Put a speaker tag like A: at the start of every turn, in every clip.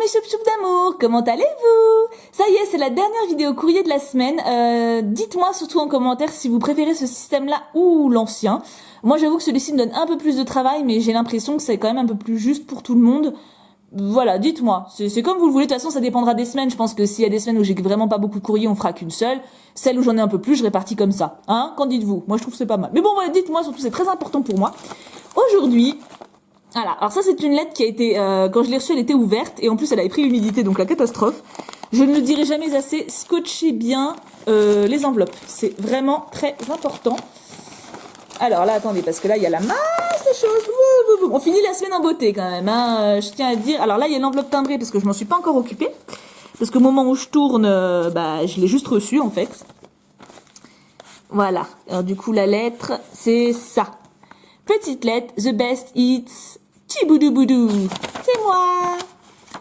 A: mes choup-choup d'amour, comment allez-vous? Ça y est, c'est la dernière vidéo courrier de la semaine. Dites-moi surtout en commentaire si vous préférez ce système-là ou l'ancien. Moi, j'avoue que celui-ci me donne un peu plus de travail, mais j'ai l'impression que c'est quand même un peu plus juste pour tout le monde. Voilà, dites-moi. C'est comme vous le voulez. De toute façon, ça dépendra des semaines. Je pense que s'il y a des semaines où j'ai vraiment pas beaucoup de courrier, on fera qu'une seule. Celle où j'en ai un peu plus, je répartis comme ça. Hein? Qu'en dites-vous? Moi, je trouve que c'est pas mal. Mais bon, voilà, dites-moi, surtout, c'est très important pour moi. Aujourd'hui, voilà. Alors ça, c'est une lettre qui a été, quand je l'ai reçue, elle était ouverte. Et en plus, elle avait pris l'humidité, donc la catastrophe. Je ne le dirai jamais assez, scotchez bien les enveloppes. C'est vraiment très important. Alors là, attendez, parce que là, il y a la masse de choses. On finit la semaine en beauté quand même, hein. Je tiens à dire. Alors là, il y a l'enveloppe timbrée parce que je m'en suis pas encore occupée. Parce qu'au moment où je tourne, je l'ai juste reçue en fait. Voilà. Alors du coup, la lettre, c'est ça. Petite lettre, the best it's Tiboudoubou. C'est moi.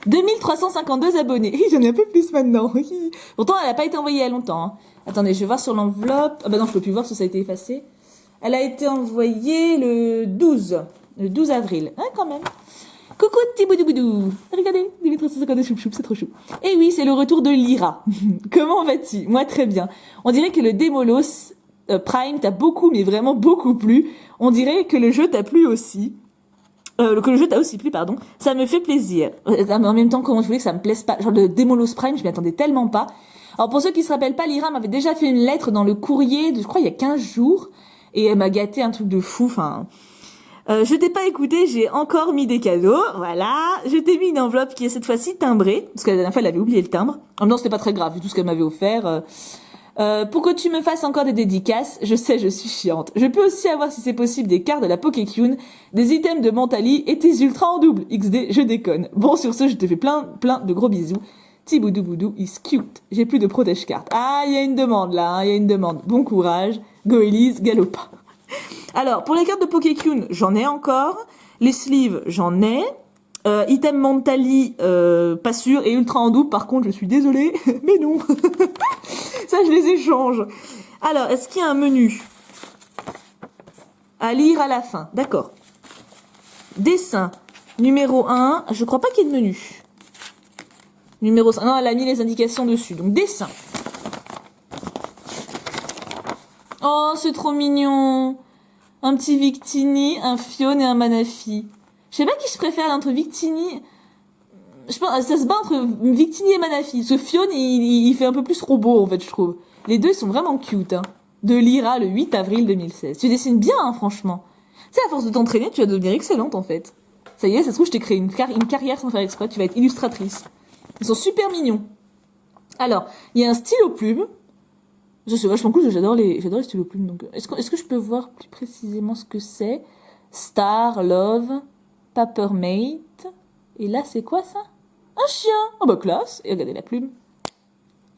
A: 2352 abonnés. J'en ai un peu plus maintenant. Pourtant, elle n'a pas été envoyée il y a longtemps. Hein. Attendez, je vais voir sur l'enveloppe. Ah bah non, je peux plus voir parce que ça a été effacé. Elle a été envoyée le 12 avril. Hein, quand même. Coucou Tiboudoubou. Regardez, 2352 choup-choup, c'est trop chou. Et oui, c'est le retour de Lyra. Comment vas-tu? Moi, très bien. On dirait que le Demolos Prime t'a beaucoup, mais vraiment beaucoup plu. On dirait que le jeu t'a plu aussi. Que le jeu t'a aussi plu, pardon. Ça me fait plaisir. En même temps, comment je voulais que ça me plaise pas. Genre le Demolos Prime, je m'y attendais tellement pas. Alors pour ceux qui se rappellent pas, Lyra m'avait déjà fait une lettre dans le courrier, je crois il y a 15 jours. Et elle m'a gâté un truc de fou, enfin... je t'ai pas écouté, j'ai encore mis des cadeaux, voilà. Je t'ai mis une enveloppe qui est cette fois-ci timbrée, parce que la dernière fois elle avait oublié le timbre. En même temps c'était pas très grave, vu tout ce qu'elle m'avait offert. Pour que tu me fasses encore des dédicaces, je sais, je suis chiante. Je peux aussi avoir, si c'est possible, des cartes de la Pokécune, des items de Mentali et tes ultras en double. XD, je déconne. Bon, sur ce, je te fais plein de gros bisous. Tiboudoubou is cute. J'ai plus de protège cartes. Ah, il y a une demande là, hein, il y a une demande. Bon courage. Go Elise, Galopa. Alors, pour les cartes de Pokécune, j'en ai encore. Les sleeves, j'en ai. Item Mentali, pas sûr. Et ultra en double, par contre, je suis désolée. Mais non. Ça, je les échange. Alors, est-ce qu'il y a un menu à lire à la fin? D'accord. Dessin. Numéro 1. Je crois pas qu'il y ait de menu. Numéro 5. Non, elle a mis les indications dessus. Donc, dessin. Oh, c'est trop mignon. Un petit Victini, un Fion et un Manafi. Je sais pas qui je préfère entre Victini... Je pense, ça se bat entre Victini et Manafi. Ce Fion, il fait un peu plus robot, en fait, je trouve. Les deux, ils sont vraiment cute, hein. De Lyra, le 8 avril 2016. Tu dessines bien, hein, franchement. Tu sais, à force de t'entraîner, tu vas devenir excellente, en fait. Ça y est, ça se trouve, je t'ai créé une carrière sans faire exprès. Tu vas être illustratrice. Ils sont super mignons. Alors, il y a un stylo plume. C'est vachement cool, j'adore les stylos plumes. Donc, est-ce que je peux voir plus précisément ce que c'est? Star, Love, Papermate. Et là, c'est quoi ça? Un chien. Oh bah classe. Et regardez la plume.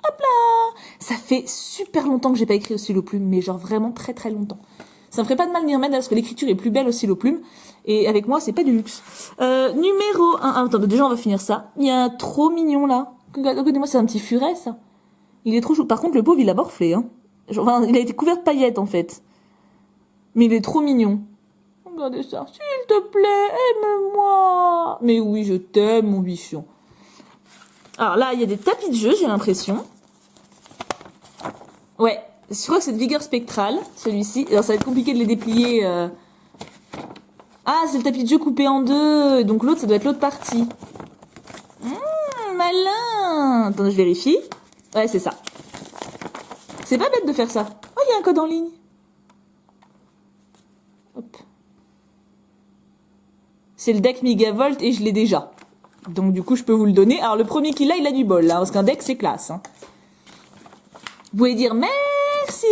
A: Hop là. Ça fait super longtemps que j'ai pas écrit au stylo plume, mais genre vraiment très très longtemps. Ça me ferait pas de mal de m'y remettre parce que l'écriture est plus belle au stylo plume. Et avec moi, c'est pas du luxe. Numéro 1. Ah, attends, déjà on va finir ça. Il y a un trop mignon là. Regardez-moi, c'est un petit furet ça. Il est trop chou. Par contre, le pauvre, il a morflé, hein. Enfin, il a été couvert de paillettes, en fait. Mais il est trop mignon. Regardez ça. S'il te plaît, aime-moi. Mais oui, je t'aime, mon bichon. Alors là, il y a des tapis de jeu, j'ai l'impression. Ouais. Je crois que c'est de vigueur spectrale, celui-ci. Alors, ça va être compliqué de les déplier. Ah, c'est le tapis de jeu coupé en deux. Donc l'autre, ça doit être l'autre partie. Malin. Attends, je vérifie. Ouais, c'est ça. C'est pas bête de faire ça. Oh, il y a un code en ligne. Hop. C'est le deck Megavolt et je l'ai déjà. Donc du coup, je peux vous le donner. Alors le premier qui l'a, il a du bol, là, parce qu'un deck, c'est classe. Hein. Vous pouvez dire merci.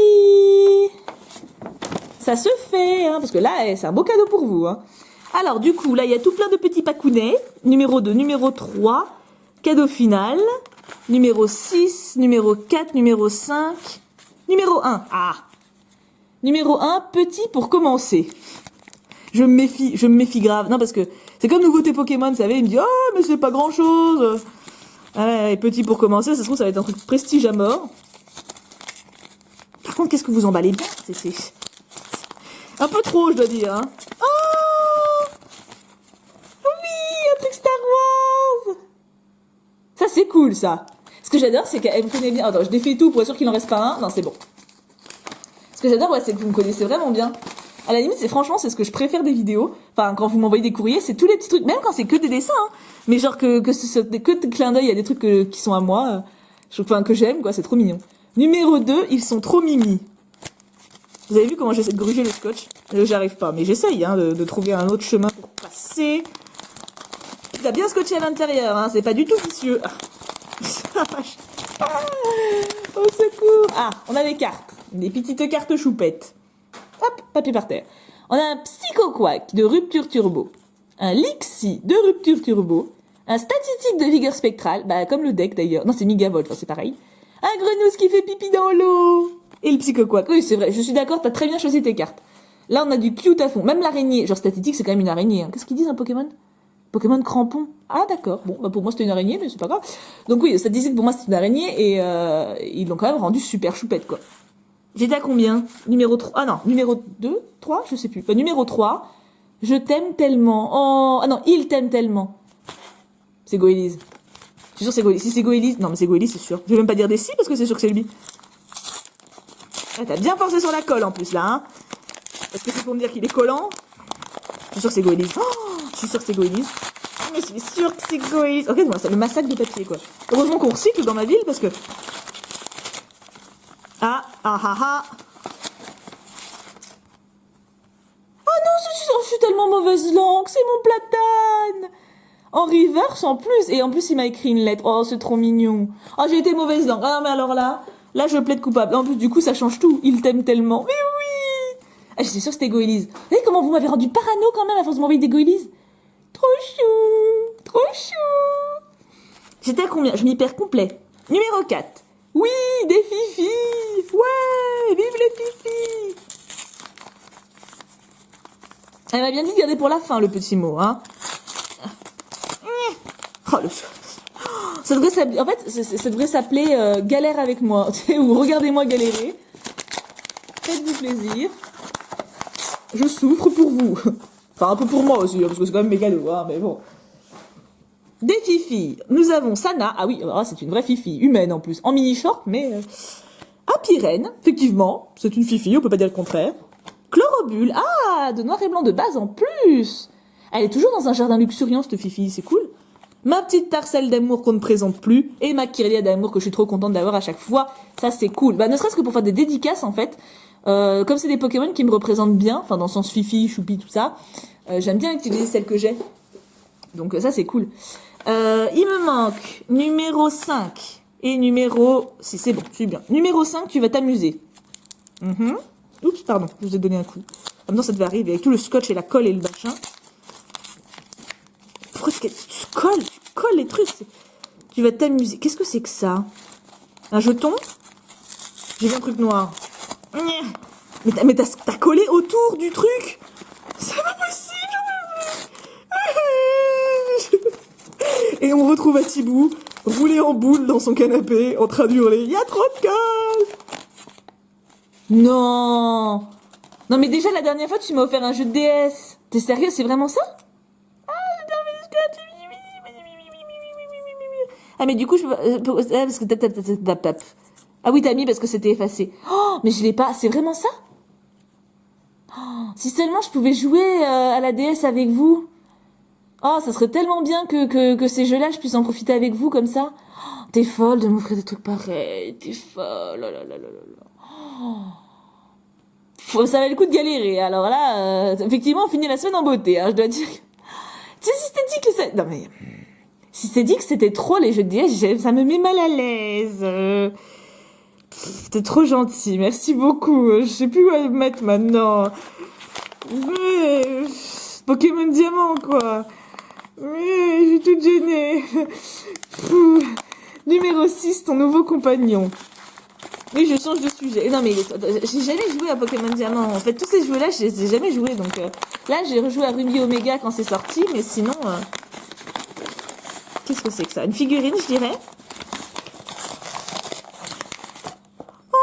A: Ça se fait, hein, parce que là, c'est un beau cadeau pour vous. Hein. Alors du coup, là, il y a tout plein de petits pacounets. Numéro 2, numéro 3. Cadeau final. Numéro 6, numéro 4, numéro 5, numéro 1. Ah. Numéro 1, petit pour commencer. Je me méfie grave. Non, parce que c'est comme nouveauté Pokémon, vous savez, il me dit, oh, mais c'est pas grand chose. Ouais, petit pour commencer, ça se trouve, ça va être un truc prestige à mort. Par contre, qu'est-ce que vous emballez bien? C'est un peu trop, je dois dire, hein. Oh! Oui, un truc Star Wars! Ça, c'est cool, ça. Ce que j'adore, c'est qu'elle me connaît bien. Attends, je défais tout pour être sûr qu'il en reste pas un. Non, c'est bon. Ce que j'adore, ouais, c'est que vous me connaissez vraiment bien. À la limite, franchement, c'est ce que je préfère des vidéos. Enfin, quand vous m'envoyez des courriers, c'est tous les petits trucs, même quand c'est que des dessins, hein. Mais genre que des clins d'œil, il y a des trucs qui sont à moi, que j'aime, quoi, c'est trop mignon. Numéro 2, ils sont trop mimi. Vous avez vu comment j'essaie de gruger le scotch? J'arrive pas, mais j'essaye, hein, de trouver un autre chemin pour passer. Il a bien scotché à l'intérieur, hein, c'est pas du tout vicieux. Ah, au secours. Ah, on a des cartes. Des petites cartes choupettes. Hop, papier par terre. On a un Psycho-Quack de rupture turbo. Un Lixie de rupture turbo. Un statistique de vigueur spectrale. Bah, comme le deck d'ailleurs. Non, c'est Migavolt, enfin, c'est pareil. Un Grenousse qui fait pipi dans l'eau. Et le Psycho-Quack. Oui, c'est vrai, je suis d'accord, t'as très bien choisi tes cartes. Là, on a du cute à fond. Même l'araignée. Genre, statistique, c'est quand même une araignée, hein. Qu'est-ce qu'ils disent un Pokémon? Pokémon crampon. Ah, d'accord. Bon, bah pour moi, c'était une araignée, mais c'est pas grave. Donc oui, statistique, pour moi, c'est une araignée, et ils l'ont quand même rendu super choupette, quoi. J'étais à combien? Numéro 3. Ah non, numéro 2, 3, je sais plus. Enfin, numéro 3. Je t'aime tellement. Oh, ah non, il t'aime tellement. C'est Goélise. Je suis sûr que c'est Goélise. Si c'est Goélise, non mais c'est Goélise, c'est sûr. Je vais même pas dire des si parce que c'est sûr que c'est lui. Ah, t'as bien forcé sur la colle en plus là, hein. Est-ce que c'est pour me dire qu'il est collant? Je suis sûr que c'est Goélise. Oh, je suis sûr que c'est Goélise. Mais je suis sûr que c'est Goélise. Regarde-moi, c'est le massacre de papier, quoi. Heureusement qu'on recycle dans ma ville parce que... Ah, ah, ah, ah. Ah non, je suis tellement mauvaise langue, c'est mon platane. En reverse en plus, et en plus il m'a écrit une lettre. Oh, c'est trop mignon. Oh, j'ai été mauvaise langue. Ah non, mais alors là je plaide coupable. En plus, du coup, ça change tout. Il t'aime tellement. Mais oui. Ah, j'étais sûre que c'était Goélise. Vous savez comment vous m'avez rendu parano quand même à force de m'envoyer des Goélises? Trop chou, trop chou. J'étais à combien? Je m'y perds complet. Numéro 4. Oui, des fifis. Ouais, vive les fifis. Elle m'a bien dit de garder pour la fin le petit mot, hein. Oh, ça devrait s'appeler, en fait, ça devrait s'appeler galère avec moi, ou regardez-moi galérer. Faites-vous plaisir. Je souffre pour vous. Enfin, un peu pour moi aussi, parce que c'est quand même mégalo, hein, mais bon. Des fifis. Nous avons Sana. Ah oui, c'est une vraie fifi, humaine en plus, en mini short, mais Apirène, effectivement, c'est une fifi, on peut pas dire le contraire. Chlorobule, ah, de noir et blanc de base en plus. Elle est toujours dans un jardin luxuriant, cette fifi, c'est cool. Ma petite Tarcelle d'amour qu'on ne présente plus, et ma Kirlia d'amour que je suis trop contente d'avoir à chaque fois. Ça, c'est cool. Bah, ne serait-ce que pour faire des dédicaces, en fait. Comme c'est des Pokémon qui me représentent bien, enfin, dans le sens Fifi, Choupi, tout ça, j'aime bien utiliser celles que j'ai. Donc, ça, c'est cool. Il me manque numéro 5 et numéro... Si, c'est bon, je suis bien. Numéro 5, tu vas t'amuser. Oups, pardon, je vous ai donné un coup. Maintenant, ça devait arriver avec tout le scotch et la colle et le machin. Pourquoi tu colles les trucs? Tu vas t'amuser. Qu'est-ce que c'est que ça? Un jeton? J'ai vu un truc noir. Mais t'as collé autour du truc? C'est pas possible. Et on retrouve à Thibaut, roulé en boule dans son canapé, en train d'hurler. Il y a trop de colle! Non! Non mais déjà la dernière fois tu m'as offert un jeu de DS. T'es sérieux, c'est vraiment ça? Ah mais du coup je parce que ah oui t'as mis parce que c'était effacé. Oh mais je l'ai pas. C'est vraiment ça? Oh, si seulement je pouvais jouer à la DS avec vous. Oh ça serait tellement bien que ces jeux-là je puisse en profiter avec vous comme ça. Oh, t'es folle de m'offrir des trucs pareils. T'es folle. Oh là là là là là. Ça valait le coup de galérer. Alors là effectivement on finit la semaine en beauté. Hein, je dois dire. Tu sais si t'es dit que ça. Non mais. Si c'est dit que c'était trop les jeux de DS, ça me met mal à l'aise. T'es trop gentil, merci beaucoup. Je sais plus où me mettre maintenant. Pokémon Diamant, quoi. Je suis toute gênée. Numéro 6, ton nouveau compagnon. Oui, je change de sujet. Non, mais j'ai jamais joué à Pokémon Diamant. En fait, tous ces jeux-là, je les ai jamais joués. Donc là, j'ai rejoué à Ruby Omega quand c'est sorti, mais sinon... Qu'est-ce que c'est que ça? Une figurine, je dirais. Oh,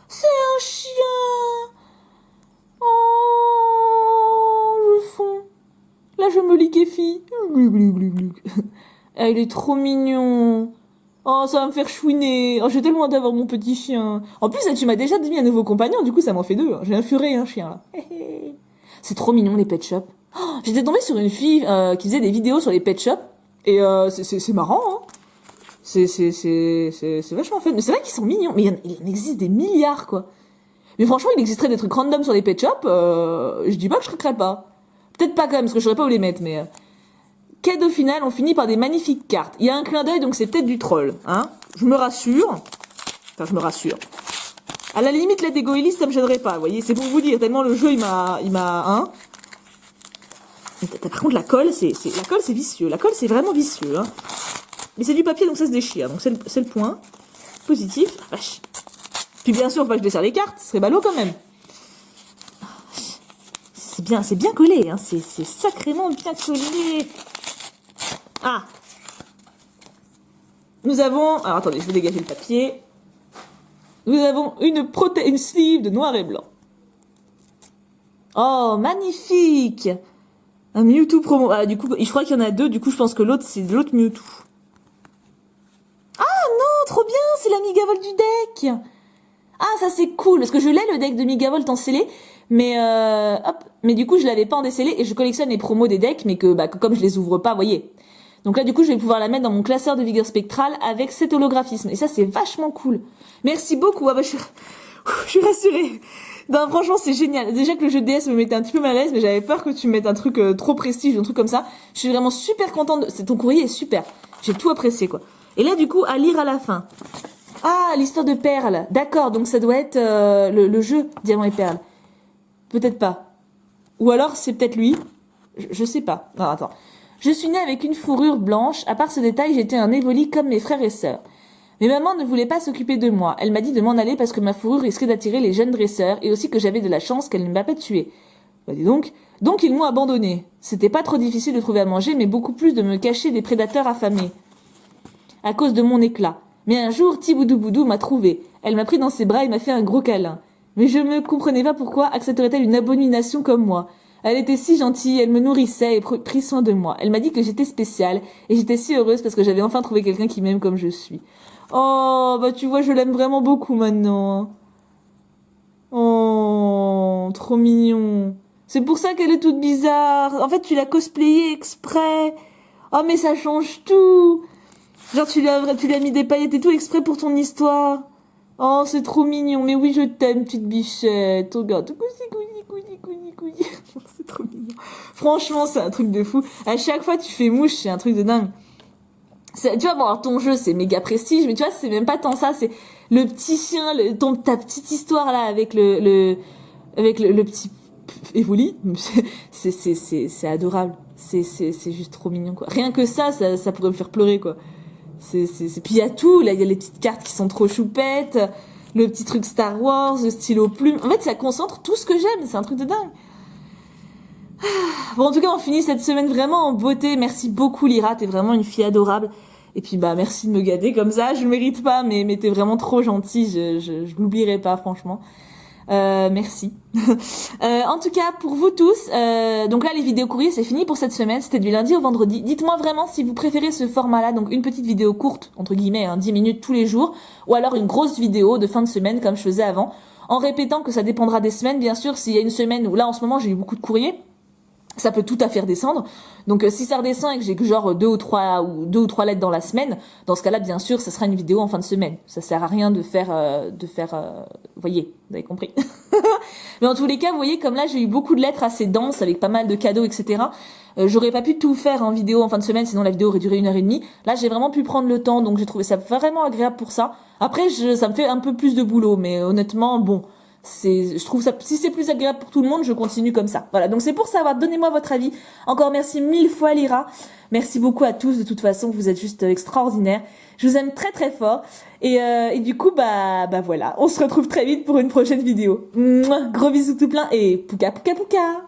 A: c'est un chien. Oh, je fonds. Là, je me liquéfie. Ah, il est trop mignon. Oh, ça va me faire chouiner. Oh, j'ai tellement hâte d'avoir mon petit chien. En plus, tu m'as déjà mis un nouveau compagnon, du coup, ça m'en fait deux. J'ai un furet et un chien, là. C'est trop mignon, les pet shops. Oh, j'étais tombée sur une fille qui faisait des vidéos sur les pet shops. Et c'est marrant, hein. C'est vachement fun. Mais c'est vrai qu'ils sont mignons. Mais il en existe des milliards, quoi. Mais franchement, il existerait des trucs random sur les pet shops. Je dis pas que je craquerais pas. Peut-être pas quand même, parce que je saurais pas où les mettre, mais... Cadeau final, on finit par des magnifiques cartes. Il y a un clin d'œil, donc c'est peut-être du troll, hein. Je me rassure. Enfin, je me rassure. À la limite, l'aide égoïste, ça me gênerait pas, vous voyez. C'est pour vous dire, tellement le jeu, hein. Par contre, la colle, c'est vicieux. La colle, c'est vraiment vicieux, hein. Mais c'est du papier, donc ça se déchire. Donc c'est le point positif. Vache. Puis bien sûr, faut pas que je desserre les cartes. Ce serait ballot quand même. C'est bien collé, hein. C'est sacrément bien collé. Ah. Nous avons... Alors attendez, je vais dégager le papier. Nous avons une sleeve de noir et blanc. Oh, magnifique. Un Mewtwo promo. Ah, du coup, je crois qu'il y en a deux. Du coup, je pense que l'autre, c'est l'autre Mewtwo. Ah non, trop bien. C'est la Migavolt du deck. Ah, ça c'est cool. Parce que je l'ai, le deck de Migavolt en scellé. Mais, hop. Mais du coup, je l'avais pas en décellé. Et je collectionne les promos des decks. Mais que comme je les ouvre pas, vous voyez. Donc là, du coup, je vais pouvoir la mettre dans mon classeur de vigueur spectrale avec cet holographisme. Et ça, c'est vachement cool. Merci beaucoup. Ah bah, je suis rassurée. Non, franchement, c'est génial. Déjà que le jeu de DS me mettait un petit peu mal à l'aise, mais j'avais peur que tu me mettes un truc trop prestige, un truc comme ça. Je suis vraiment super contente. Ton courrier est super. J'ai tout apprécié, quoi. Et là, du coup, à lire à la fin. Ah, l'histoire de Perle. D'accord, donc ça doit être le jeu Diamant et Perle. Peut-être pas. Ou alors, c'est peut-être lui. Je sais pas. Non, attends. Je suis née avec une fourrure blanche. À part ce détail, j'étais un évoli comme mes frères et sœurs. Mais maman ne voulait pas s'occuper de moi. Elle m'a dit de m'en aller parce que ma fourrure risquait d'attirer les jeunes dresseurs et aussi que j'avais de la chance qu'elle ne m'a pas tuée. Bah dis donc. Donc ils m'ont abandonnée. C'était pas trop difficile de trouver à manger, mais beaucoup plus de me cacher des prédateurs affamés. À cause de mon éclat. Mais un jour, Tiboudou Boudou m'a trouvée. Elle m'a pris dans ses bras et m'a fait un gros câlin. Mais je ne comprenais pas pourquoi accepterait-elle une abomination comme moi. Elle était si gentille, elle me nourrissait et prit soin de moi. Elle m'a dit que j'étais spéciale et j'étais si heureuse parce que j'avais enfin trouvé quelqu'un qui m'aime comme je suis. Oh, bah tu vois, je l'aime vraiment beaucoup maintenant. Oh, trop mignon. C'est pour ça qu'elle est toute bizarre. En fait, tu l'as cosplayée exprès. Oh, mais ça change tout. Genre, tu lui as mis des paillettes et tout exprès pour ton histoire. Oh, c'est trop mignon. Mais oui, je t'aime, petite bichette. Regarde. C'est trop mignon. Franchement, c'est un truc de fou. À chaque fois, tu fais mouche, c'est un truc de dingue. Tu vois, bon, alors ton jeu, c'est méga prestige, mais tu vois, c'est même pas tant ça, c'est le petit chien, ta petite histoire là, avec le petit évoli. C'est adorable. C'est juste trop mignon, quoi. Rien que ça pourrait me faire pleurer, quoi. Puis il y a tout, là, il y a les petites cartes qui sont trop choupettes, le petit truc Star Wars, le stylo plume. En fait, ça concentre tout ce que j'aime, c'est un truc de dingue. Bon, en tout cas, on finit cette semaine vraiment en beauté. Merci beaucoup, Lyra, t'es vraiment une fille adorable. Et puis, merci de me gâter comme ça. Je le mérite pas, mais t'es vraiment trop gentille. Je l'oublierai pas, franchement. Merci. En tout cas, pour vous tous, donc là, les vidéos courriers, c'est fini pour cette semaine. C'était du lundi au vendredi. Dites-moi vraiment si vous préférez ce format-là, donc une petite vidéo courte, entre guillemets, 10 minutes tous les jours, ou alors une grosse vidéo de fin de semaine, comme je faisais avant, en répétant que ça dépendra des semaines, bien sûr. S'il y a une semaine où, là, en ce moment, j'ai eu beaucoup de courriers, ça peut tout à fait redescendre. Donc si ça redescend et que j'ai que genre deux ou trois lettres dans la semaine, dans ce cas-là, bien sûr, ça sera une vidéo en fin de semaine. Ça sert à rien de faire, vous voyez, vous avez compris. Mais en tous les cas, vous voyez, comme là, j'ai eu beaucoup de lettres assez denses avec pas mal de cadeaux, etc. J'aurais pas pu tout faire en vidéo en fin de semaine, sinon la vidéo aurait duré 1h30. Là, j'ai vraiment pu prendre le temps, donc j'ai trouvé ça vraiment agréable pour ça. Après, ça me fait un peu plus de boulot, mais honnêtement, bon. Je trouve ça, si c'est plus agréable pour tout le monde, je continue comme ça. Voilà, donc c'est pour savoir, donnez-moi votre avis. Encore merci 1000 fois, Lyra. Merci beaucoup à tous, de toute façon, vous êtes juste extraordinaires. Je vous aime très très fort. Et du coup, voilà, on se retrouve très vite pour une prochaine vidéo. Mouah, gros bisous tout plein et pouka pouka pouka.